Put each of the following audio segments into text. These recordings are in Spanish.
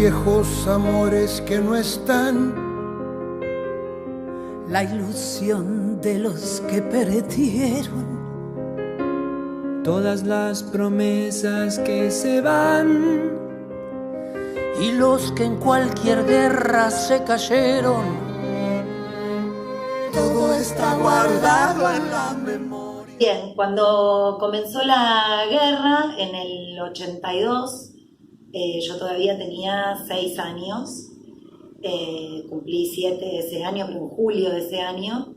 viejos amores que no están, la ilusión de los que perdieron, todas las promesas que se van y los que en cualquier guerra se cayeron. Todo está guardado en la memoria. Bien, cuando comenzó la guerra en el 82, yo todavía tenía 6 años, cumplí 7 ese año, pero en julio de ese año,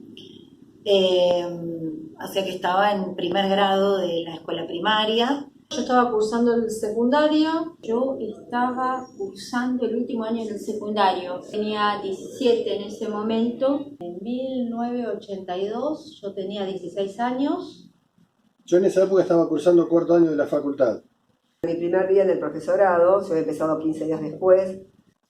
o sea que estaba en primer grado de la escuela primaria. Yo estaba cursando el secundario, yo estaba cursando el último año del secundario, tenía 17 en ese momento. En 1982 yo tenía 16 años. Yo en esa época estaba cursando cuarto año de la facultad. Mi primer día en el profesorado, yo había empezado 15 días después.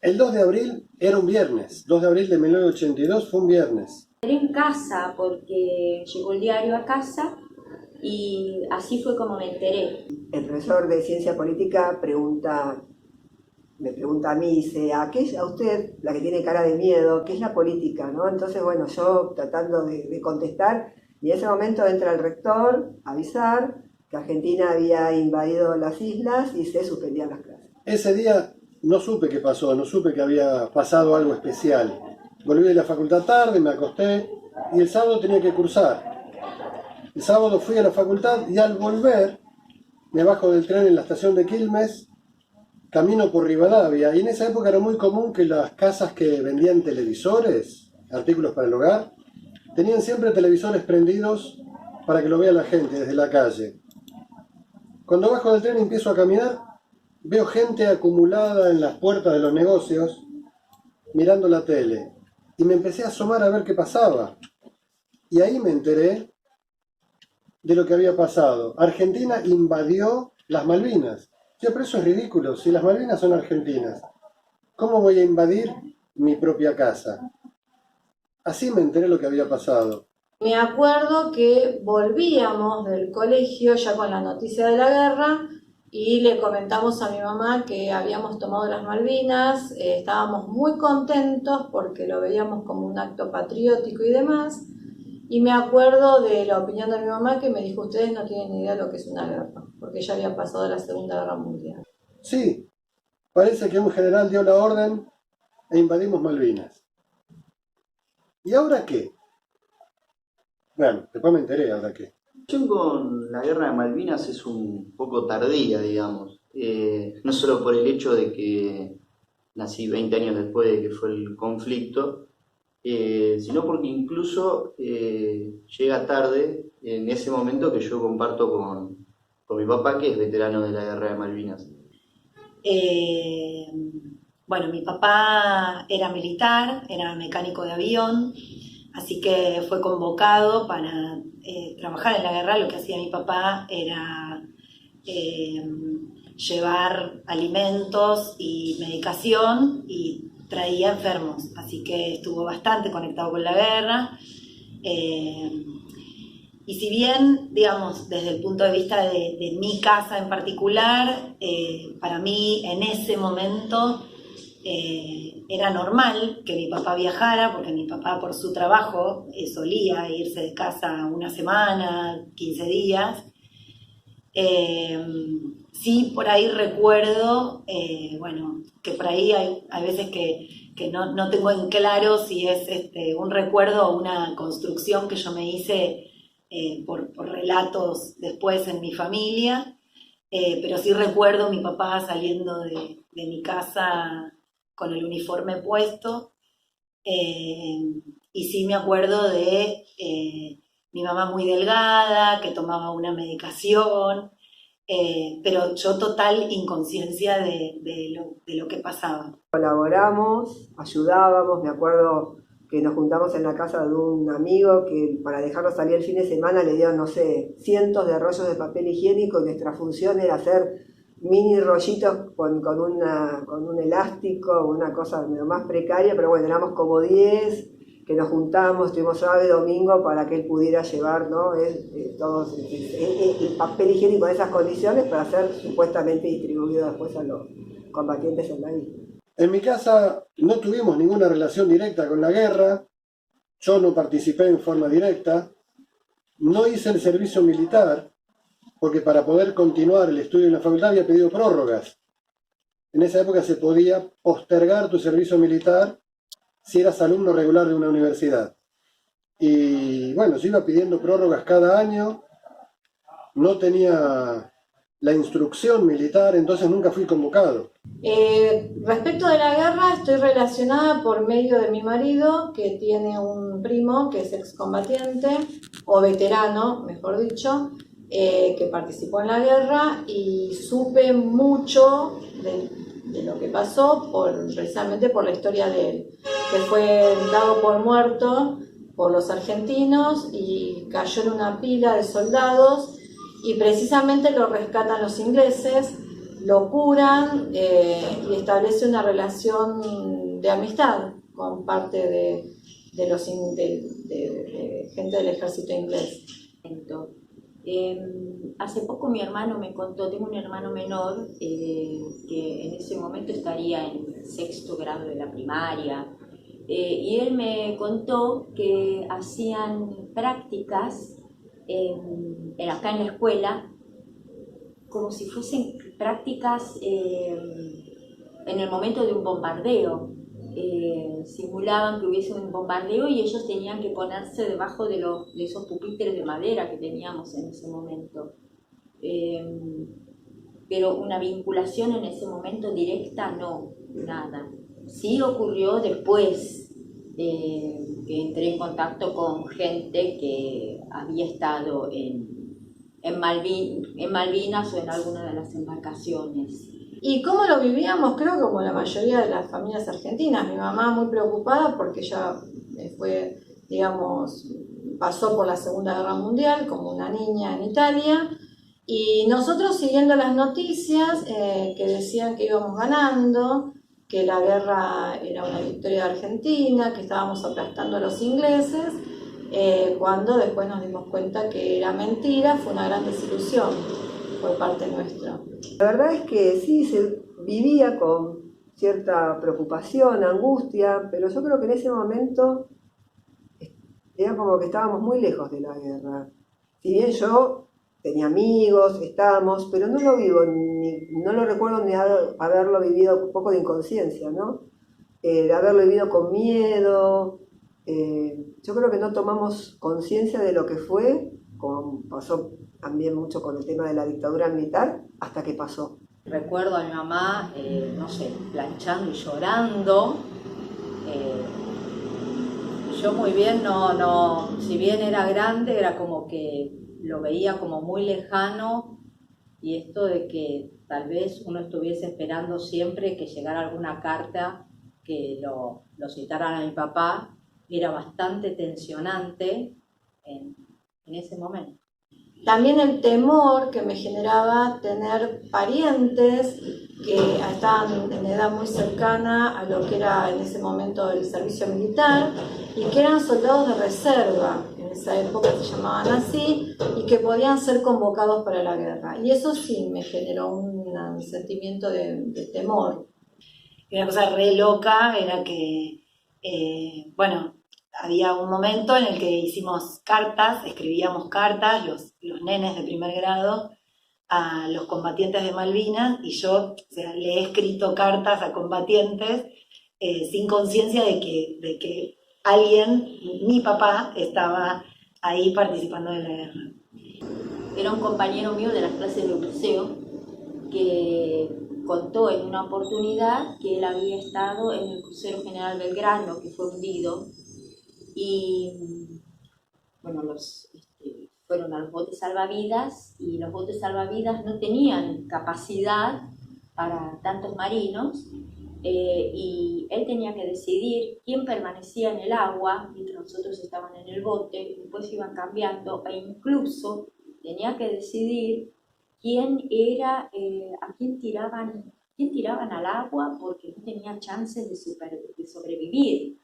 El 2 de abril era un viernes, 2 de abril de 1982 fue un viernes. Era en casa porque llegó el diario a casa y así fue como me enteré. El profesor de ciencia política me pregunta a mí, dice, a usted, la que tiene cara de miedo, ¿qué es la política? ¿No? Entonces, bueno, yo tratando de contestar, y en ese momento entra el rector a avisar que Argentina había invadido las islas y se suspendían las clases. Ese día no supe qué pasó, no supe que había pasado algo especial. Volví de la facultad tarde, me acosté y el sábado tenía que cursar. El sábado fui a la facultad y al volver me bajo del tren en la estación de Quilmes, camino por Rivadavia, y en esa época era muy común que las casas que vendían televisores, artículos para el hogar, tenían siempre televisores prendidos para que lo vea la gente desde la calle. Cuando bajo del tren y empiezo a caminar, veo gente acumulada en las puertas de los negocios mirando la tele, y me empecé a asomar a ver qué pasaba, y ahí me enteré de lo que había pasado. Argentina invadió las Malvinas. Pero eso es ridículo, si las Malvinas son argentinas, ¿cómo voy a invadir mi propia casa? Así me enteré lo que había pasado. Me acuerdo que volvíamos del colegio ya con la noticia de la guerra y le comentamos a mi mamá que habíamos tomado las Malvinas, estábamos muy contentos porque lo veíamos como un acto patriótico y demás. Y me acuerdo de la opinión de mi mamá que me dijo, ustedes no tienen ni idea de lo que es una guerra, porque ya había pasado la Segunda Guerra Mundial. Sí, parece que un general dio la orden e invadimos Malvinas. ¿Y ahora qué? Bueno, después me enteré ahora qué. La relación con la guerra de Malvinas es un poco tardía, digamos. No solo por el hecho de que nací 20 años después de que fue el conflicto, sino porque incluso llega tarde en ese momento que yo comparto con mi papá, que es veterano de la guerra de Malvinas. Bueno, mi papá era militar, era mecánico de avión, así que fue convocado para trabajar en la guerra. Lo que hacía mi papá era llevar alimentos y medicación y traía enfermos, así que estuvo bastante conectado con la guerra. Y si bien, digamos, desde el punto de vista de mi casa en particular, para mí en ese momento era normal que mi papá viajara, porque mi papá por su trabajo solía irse de casa una semana, 15 días. Sí, por ahí recuerdo, bueno, que por ahí hay veces que no tengo en claro si es un recuerdo o una construcción que yo me hice por relatos después en mi familia, pero sí recuerdo mi papá saliendo de mi casa con el uniforme puesto, y sí me acuerdo de mi mamá muy delgada, que tomaba una medicación, pero yo total inconsciencia de lo que pasaba. Colaboramos, ayudábamos, me acuerdo que nos juntamos en la casa de un amigo que para dejarlo salir el fin de semana le dieron, no sé, cientos de rollos de papel higiénico y nuestra función era hacer mini rollitos con un elástico, una cosa más precaria, pero bueno, éramos como 10 que nos juntamos, estuvimos sábado y domingo para que él pudiera llevar, ¿no? el papel higiénico en esas condiciones para ser supuestamente distribuido después a los combatientes en la isla. En mi casa no tuvimos ninguna relación directa con la guerra, yo no participé en forma directa, no hice el servicio militar, porque para poder continuar el estudio en la facultad había pedido prórrogas. En esa época se podía postergar tu servicio militar si eras alumno regular de una universidad. Y bueno, yo iba pidiendo prórrogas cada año, no tenía la instrucción militar, entonces nunca fui convocado. Respecto de la guerra, estoy relacionada por medio de mi marido, que tiene un primo que es excombatiente, o veterano, mejor dicho, que participó en la guerra, y supe mucho de lo que pasó precisamente por la historia de él, que fue dado por muerto por los argentinos y cayó en una pila de soldados, y precisamente lo rescatan los ingleses, lo curan y establece una relación de amistad con parte de gente del ejército inglés. Hace poco mi hermano me contó, tengo un hermano menor que en ese momento estaría en sexto grado de la primaria, y él me contó que hacían prácticas acá en la escuela, como si fuesen prácticas en el momento de un bombardeo. Simulaban que hubiese un bombardeo y ellos tenían que ponerse debajo de esos pupitres de madera que teníamos en ese momento. Pero una vinculación en ese momento directa, no, nada. Sí ocurrió después que entré en contacto con gente que había estado en Malvinas o en alguna de las embarcaciones. ¿Y cómo lo vivíamos? Creo que como la mayoría de las familias argentinas. Mi mamá muy preocupada porque ella pasó por la Segunda Guerra Mundial como una niña en Italia, y nosotros siguiendo las noticias que decían que íbamos ganando, que la guerra era una victoria de Argentina, que estábamos aplastando a los ingleses, cuando después nos dimos cuenta que era mentira. Fue una gran desilusión por parte nuestra. La verdad es que sí, se vivía con cierta preocupación, angustia, pero yo creo que en ese momento era como que estábamos muy lejos de la guerra. Si bien yo tenía amigos, estábamos, pero no lo vivo, no lo recuerdo ni haberlo vivido, un poco de inconsciencia, ¿no? De haberlo vivido con miedo. Yo creo que no tomamos conciencia de lo que fue, como pasó también mucho con el tema de la dictadura militar, hasta que pasó. Recuerdo a mi mamá, no sé, planchando y llorando. Yo muy bien, si bien era grande, era como que lo veía como muy lejano, y esto de que tal vez uno estuviese esperando siempre que llegara alguna carta que lo citaran a mi papá, era bastante tensionante en ese momento. También el temor que me generaba tener parientes que estaban en edad muy cercana a lo que era en ese momento el servicio militar, y que eran soldados de reserva, en esa época se llamaban así, y que podían ser convocados para la guerra. Y eso sí me generó un sentimiento de temor. Y una cosa re loca era que, había un momento en el que hicimos cartas, escribíamos cartas, los nenes de primer grado, a los combatientes de Malvinas, y yo le he escrito cartas a combatientes sin conciencia de que alguien, mi papá, estaba ahí participando de la guerra. Era un compañero mío de las clases de buceo que contó en una oportunidad que él había estado en el crucero General Belgrano, que fue hundido, y bueno, fueron a los botes salvavidas, y los botes salvavidas no tenían capacidad para tantos marinos, y él tenía que decidir quién permanecía en el agua mientras los otros estaban en el bote, después iban cambiando, e incluso tenía que decidir quién era, a quién tiraban al agua, porque no tenía chances de sobrevivir,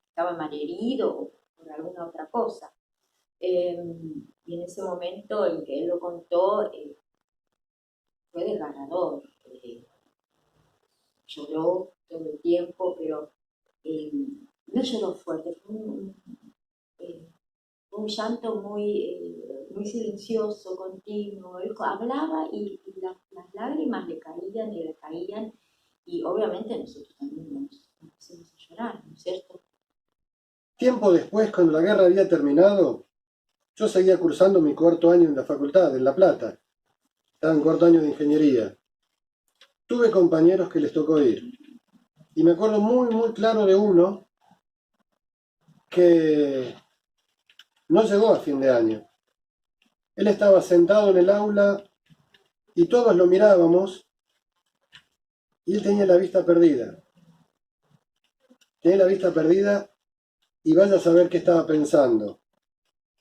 estaba malherido o por alguna otra cosa. Y en ese momento en que él lo contó, fue desgarrador. Lloró todo el tiempo, pero no lloró fuerte, fue un llanto muy silencioso, continuo. Él hablaba y las lágrimas le caían y le caían, y obviamente nosotros también nos pusimos a llorar, ¿no es cierto? Tiempo después, cuando la guerra había terminado, yo seguía cursando mi cuarto año en la facultad, en La Plata. Estaba en cuarto año de ingeniería. Tuve compañeros que les tocó ir. Y me acuerdo muy claro de uno que no llegó a fin de año. Él estaba sentado en el aula y todos lo mirábamos y él tenía la vista perdida. Tenía la vista perdida y vaya a saber qué estaba pensando.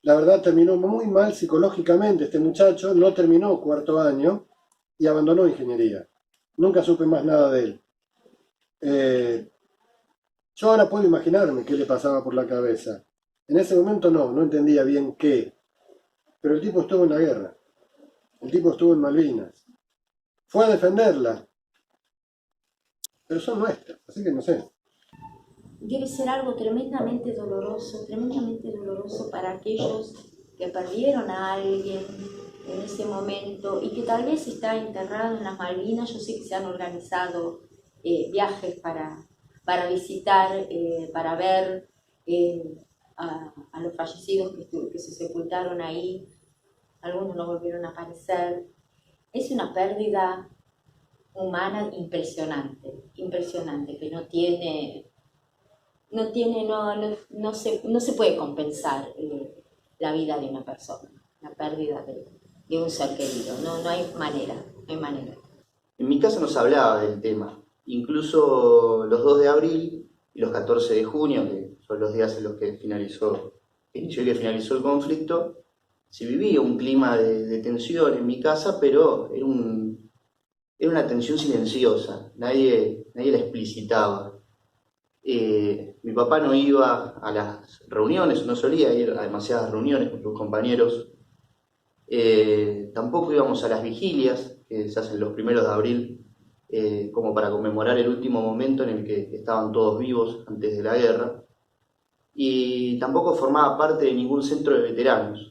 La verdad terminó muy mal psicológicamente este muchacho, no terminó cuarto año y abandonó ingeniería. Nunca supe más nada de él. Yo ahora puedo imaginarme qué le pasaba por la cabeza. En ese momento no entendía bien qué. Pero el tipo estuvo en la guerra. El tipo estuvo en Malvinas. Fue a defenderla. Pero son nuestras, así que no sé. Debe ser algo tremendamente doloroso para aquellos que perdieron a alguien en ese momento y que tal vez está enterrado en las Malvinas. Yo sé que se han organizado viajes para visitar, para ver a los fallecidos que se sepultaron ahí. Algunos no volvieron a aparecer. Es una pérdida humana impresionante, que no se puede compensar la vida de una persona, la pérdida de un ser querido. No hay manera. En mi casa no se hablaba del tema. Incluso los 2 de abril y los 14 de junio, que son los días en los que inició el conflicto, se vivía un clima de tensión en mi casa, pero era una tensión silenciosa, nadie la explicitaba. Mi papá no iba a las reuniones, no solía ir a demasiadas reuniones con sus compañeros. Tampoco íbamos a las vigilias que se hacen los 1 de abril, como para conmemorar el último momento en el que estaban todos vivos antes de la guerra. Y tampoco formaba parte de ningún centro de veteranos.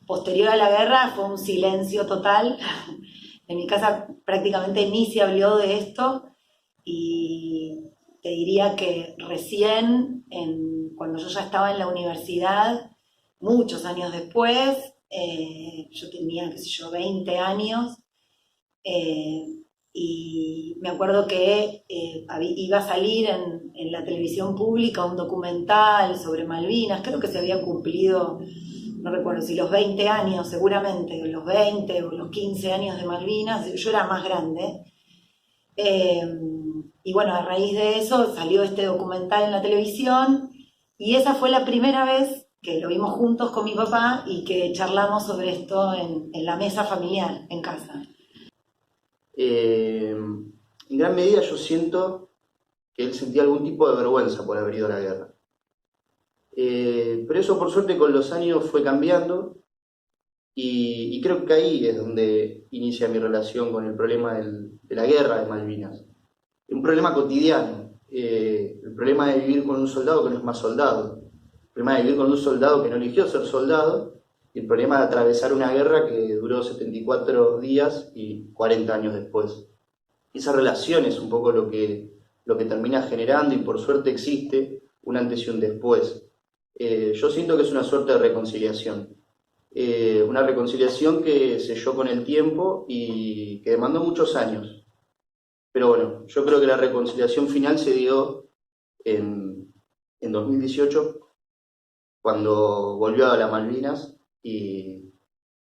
Posterior a la guerra fue un silencio total. En mi casa prácticamente ni se habló de esto, y te diría que recién, cuando yo ya estaba en la universidad, muchos años después, yo tenía, 20 años, y me acuerdo que iba a salir en la televisión pública un documental sobre Malvinas. Creo que se había cumplido, no recuerdo si los 20 años, seguramente, los 20 o los 15 años de Malvinas. Yo era más grande. Y bueno, a raíz de eso salió este documental en la televisión, y esa fue la primera vez que lo vimos juntos con mi papá y que charlamos sobre esto en la mesa familiar, en casa. En gran medida yo siento que él sentía algún tipo de vergüenza por haber ido a la guerra. Pero eso, por suerte, con los años fue cambiando, y creo que ahí es donde inicia mi relación con el problema de la guerra de Malvinas. Un problema cotidiano, el problema de vivir con un soldado que no es más soldado, el problema de vivir con un soldado que no eligió ser soldado, y el problema de atravesar una guerra que duró 74 días y 40 años después. Esa relación es un poco lo que termina generando, y por suerte existe un antes y un después. Yo siento que es una suerte de reconciliación. Una reconciliación que selló con el tiempo y que demandó muchos años. Pero bueno, yo creo que la reconciliación final se dio en 2018, cuando volvió a las Malvinas y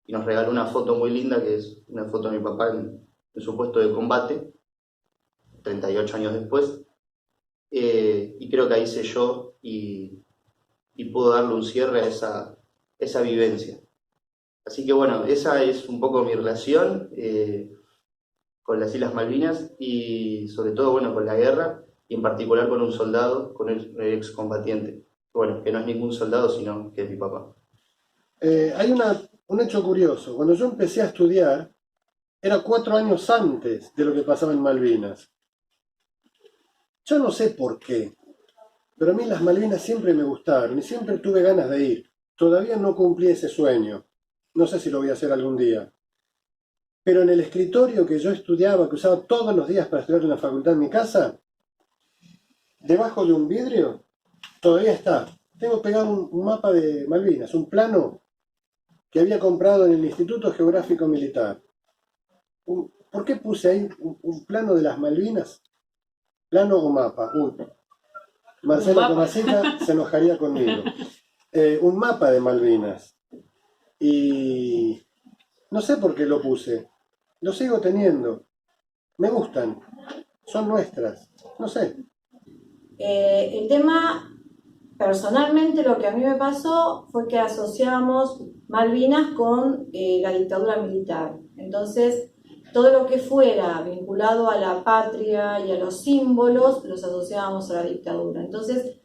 nos regaló una foto muy linda, que es una foto de mi papá en su puesto de combate, 38 años después. Y creo que ahí selló y pudo darle un cierre a esa vivencia. Así que bueno, esa es un poco mi relación con las Islas Malvinas, y sobre todo, bueno, con la guerra, y en particular con un soldado, con el excombatiente. Bueno, que no es ningún soldado, sino que es mi papá. Hay un hecho curioso. Cuando yo empecé a estudiar, era 4 años antes de lo que pasaba en Malvinas. Yo no sé por qué, pero a mí las Malvinas siempre me gustaron y siempre tuve ganas de ir. Todavía no cumplí ese sueño. No sé si lo voy a hacer algún día. Pero en el escritorio que yo estudiaba, que usaba todos los días para estudiar en la facultad en mi casa, debajo de un vidrio, todavía está. Tengo pegado un mapa de Malvinas, un plano que había comprado en el Instituto Geográfico Militar. ¿Por qué puse ahí un plano de las Malvinas? ¿Plano o mapa? Uy, Marcela Tomasica se enojaría conmigo. Un mapa de Malvinas. Y no sé por qué lo puse. Lo sigo teniendo. Me gustan. Son nuestras. No sé. El tema, personalmente, lo que a mí me pasó fue que asociamos Malvinas con la dictadura militar. Entonces, todo lo que fuera vinculado a la patria y a los símbolos, los asociábamos a la dictadura. Entonces,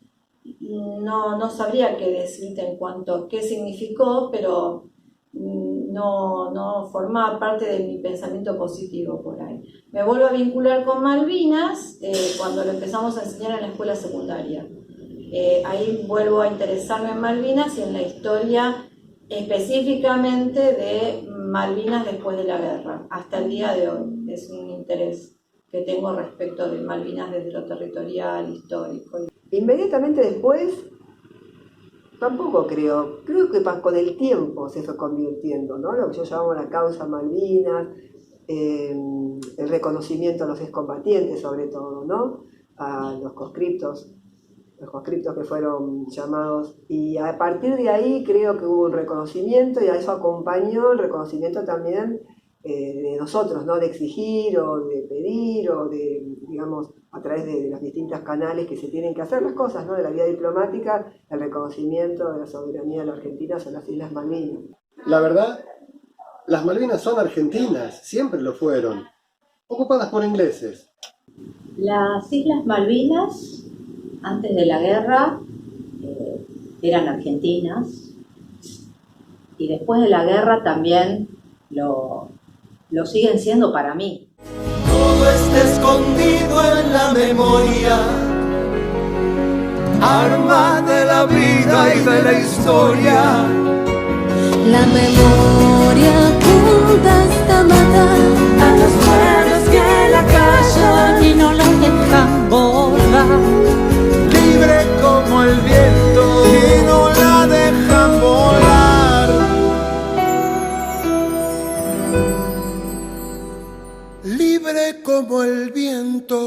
no sabría qué decirte en cuanto a qué significó, pero no formaba parte de mi pensamiento positivo por ahí. Me vuelvo a vincular con Malvinas cuando lo empezamos a enseñar en la escuela secundaria. Ahí vuelvo a interesarme en Malvinas y en la historia específicamente de Malvinas después de la guerra, hasta el día de hoy. Es un interés que tengo respecto de Malvinas desde lo territorial, histórico. Inmediatamente después, tampoco creo que con el tiempo se fue convirtiendo, ¿no? Lo que yo llamo la causa Malvinas, el reconocimiento a los excombatientes sobre todo, ¿no? A los conscriptos que fueron llamados, y a partir de ahí creo que hubo un reconocimiento y a eso acompañó el reconocimiento también de nosotros, ¿no? De exigir o de pedir o de, digamos, a través de los distintos canales que se tienen que hacer las cosas, ¿no? De la vía diplomática, el reconocimiento de la soberanía de la Argentina sobre las Islas Malvinas. La verdad, las Malvinas son argentinas, siempre lo fueron, ocupadas por ingleses. Las Islas Malvinas, antes de la guerra, eran argentinas, y después de la guerra también lo siguen siendo para mí. Todo está escondido en la memoria, arma de la vida y de la historia. La memoria apunta hasta matar a los pueblos que la callan y no la dejan volar. Libre como el viento y no la dejan volar. Libre como el viento.